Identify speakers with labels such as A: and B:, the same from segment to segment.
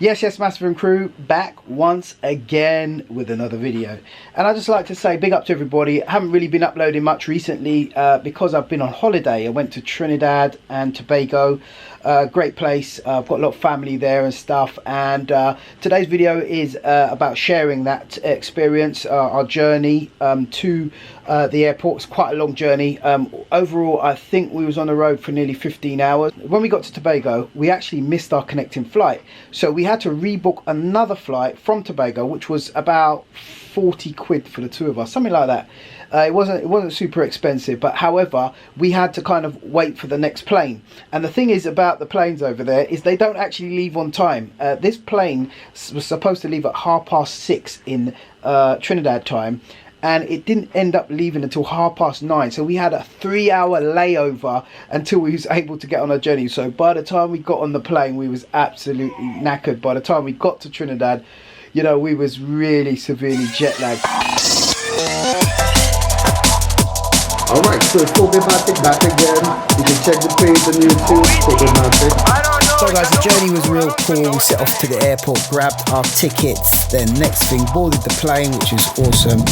A: Yes, Massive and crew, back once again with another video. And I'd just like to say big up to everybody. I haven't really been uploading much recently because I've been on holiday. I went to Trinidad and Tobago. Great place. I've got a lot of family there and stuff, and today's video is about sharing that experience, our journey to the airport. It's quite a long journey. Overall, I think we was on the road for nearly 15 hours. When we got to Tobago, we actually missed our connecting flight, so we had to rebook another flight from Tobago, which was about 40 quid for the two of us, something like that. It wasn't super expensive, but however, we had to kind of wait for the next plane. And the thing is about the planes over there is they don't actually leave on time. This plane was supposed to leave at 6:30 in Trinidad time, and it didn't end up leaving until 9:30. So we had a 3-hour layover until we was able to get on our journey. So by the time we got on the plane, we was absolutely knackered. By the time we got to Trinidad, you know, we was really severely jet lagged.
B: Alright, so Problematic back again. You can check the page on YouTube, Problematic.
A: So guys, the journey was real cool. We set off to the airport, grabbed our tickets, then next thing, boarded the plane, which was awesome.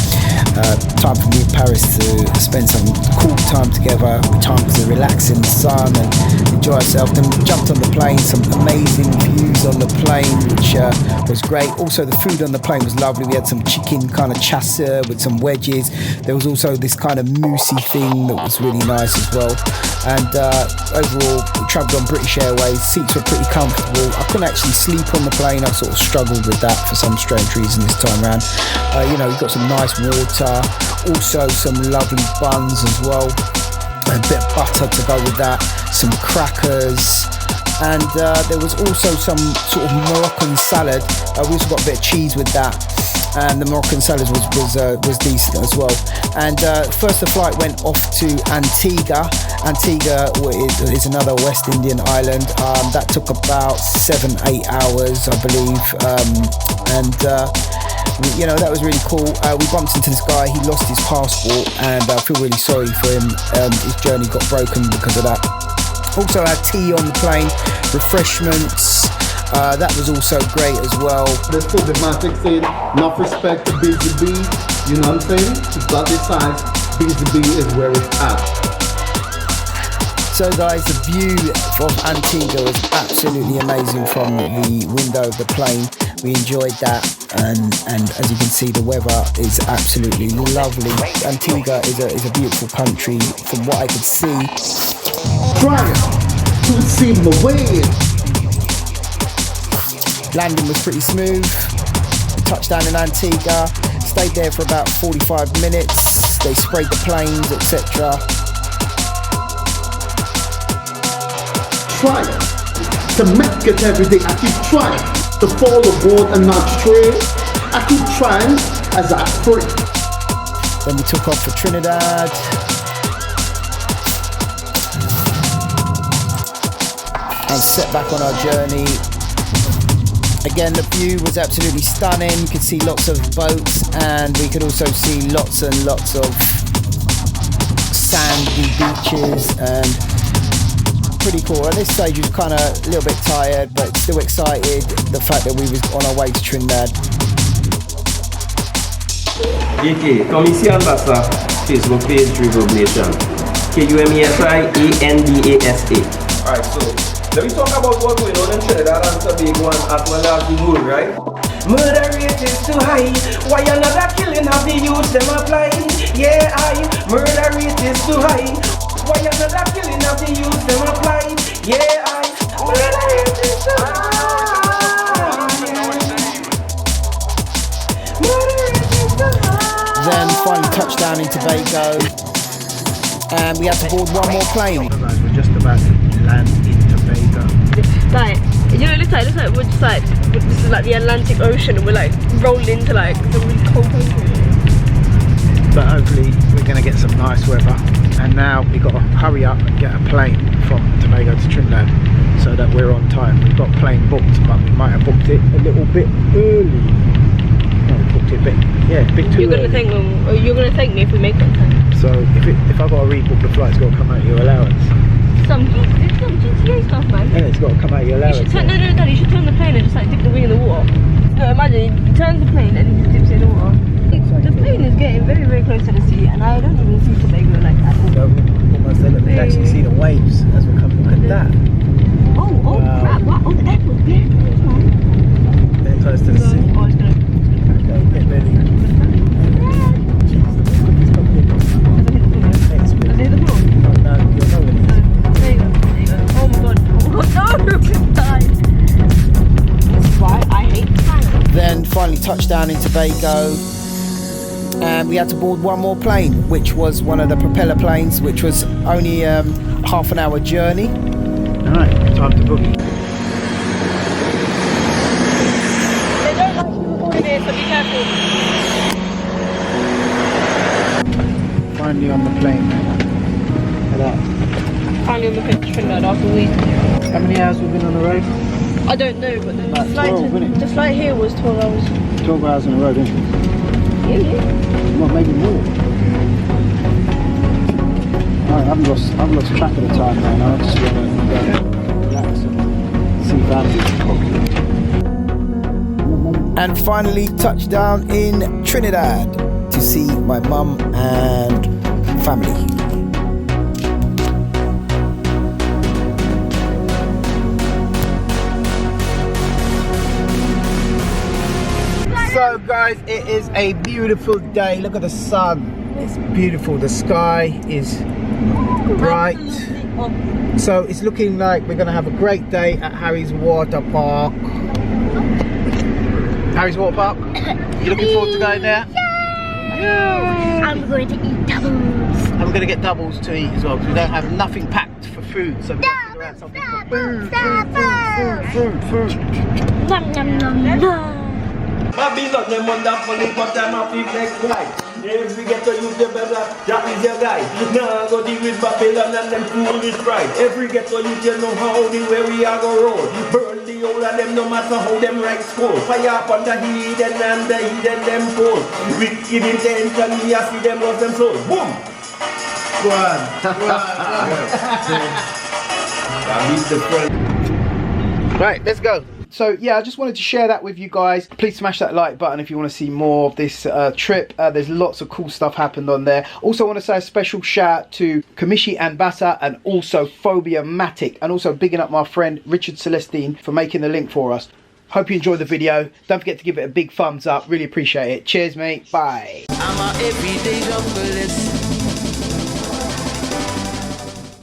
A: Time for me in Paris to spend some cool time together, time to relax in the sun and enjoy ourselves. Then we jumped on the plane, some amazing views on the plane, which was great. Also the food on the plane was lovely. We had some chicken kind of chasseur with some wedges. There was also this kind of moussey thing that was really nice as well. And overall, we travelled on British Airways. Seats were pretty comfortable. I couldn't actually sleep on the plane. I sort of struggled with that for some strange reason this time around. You know, we got some nice water, also some lovely buns as well, a bit of butter to go with that, some crackers, and there was also some sort of Moroccan salad. We also got a bit of cheese with that, and the Moroccan salad was decent as well. And first the flight went off to Antigua. Antigua is another West Indian island. That took about 7-8 hours, I believe, and you know, that was really cool. We bumped into this guy. He lost his passport, and I feel really sorry for him. His journey got broken because of that. Also had tea on the plane, refreshments. That was also great as well.
B: There's Problematic saying, enough respect to BZB, you know what I'm saying? He's got this size, BZB is where it's at.
A: So guys, the view from Antigua was absolutely amazing from the window of the plane. We enjoyed that, and as you can see, the weather is absolutely lovely. Antigua is a beautiful country from what I could see.
B: Trying to see my way.
A: Landing was pretty smooth. We touched down in Antigua, stayed there for about 45 minutes. They sprayed the planes, etc.
B: Trying to make it every day. I keep trying to fall aboard and not stray. I keep trying as I pray.
A: Then we took off for Trinidad. And set back on our journey. Again, the view was absolutely stunning. You could see lots of boats, and we could also see lots and lots of sandy beaches, and pretty cool. At this stage, we were kind of a little bit tired, but still excited. The fact that we was on our way to Trinidad.
C: JK, come ici en bas ça, Facebook page Reverb Nation. KUMESIANDASA. Alright, so let me talk about what's going on in Trinidad and Tobago as well as the world, right? Murder rate is too high. Why another killing have the youth them apply? Yeah, murder rate is too high. Why another killing of the youth them apply? Yeah, murder rate is too high. Murder rate is too high.
A: Then finally touched down in Tobago, and we had to board one more plane. Guys, we're just about to land in Tobago.
D: Like, you know, it looks like we're just like, this is like the Atlantic Ocean, and we're like rolling into like the really cold country.
A: But hopefully we're going to get some nice weather. And now we've got to hurry up and get a plane from Tobago to Trinidad so that we're on time. We've got a plane booked, but we might have booked it a little bit early. No, we booked it a bit too early.
D: You're gonna thank me if we make it on time.
A: So if I've got to rebook the flight, it's got to come out of your allowance.
D: Some GTA stuff, man.
A: Yeah, it's got to come out of your allowance.
D: No, Dad, you should turn the plane and just like dip the wing lands the plane and he just dips in the water. The plane is getting very, very close to the sea, and I don't even see Tobago like that.
A: Almost there. Look, we can actually see the waves as we come. Look at that.
D: Oh, crap! What? Oh, the airport's there.
A: Very close to the sea.
D: Oh, it's gonna.
A: Okay, get ready. Then finally touched down in Tobago, and we had to board one more plane, which was one of the propeller planes, which was only half an hour journey. Alright, time to boogie.
D: They don't like you recording here, so be careful.
A: Finally on the plane. Look at that.
D: Finally on the plane to Trinidad after a week.
A: How many hours we've been on the road?
D: I don't know, but
A: Like 12,
D: the flight here was 12 hours.
A: 12 hours on the road, isn't it?
D: Yeah.
A: Well, maybe more. Right, I've lost track of the time now. I just want to relax and see family. And finally touched down in Trinidad to see my mum and family. So guys, it is a beautiful day. Look at the sun. It's beautiful. The sky is bright. So it's looking like we're going to have a great day at Harry's Water Park. Harry's Water Park? You looking forward to going there? Yeah!
D: I'm going to eat doubles.
A: And we're going to get doubles to eat as well, because we don't have nothing packed for food. So we've got to figure out something for food.
D: Nom nom nom nom.
C: Babylon, them wonderfully, but them a feel like white. If we get to use the better, that is your guy. Now go deal with Babylon and them foolish pride. If we get to use, you know how the way we are go roll. Burn the whole of them, no matter how them right skull. Fire up on the heathen and the heathen them cold. Wicked intention, me I see them lost them soul. Boom! Go on. That means the friend.
A: Right, let's go. So yeah, I just wanted to share that with you guys. Please smash that like button if you want to see more of this trip. There's lots of cool stuff happened on there. Also want to say a special shout out to Kamishi and Bata, and also Phobia Matic, and also bigging up my friend Richard Celestine for making the link for us. Hope you enjoyed the video. Don't forget to give it a big thumbs up. Really appreciate it. Cheers mate. Bye.
E: I'm a everyday junglist.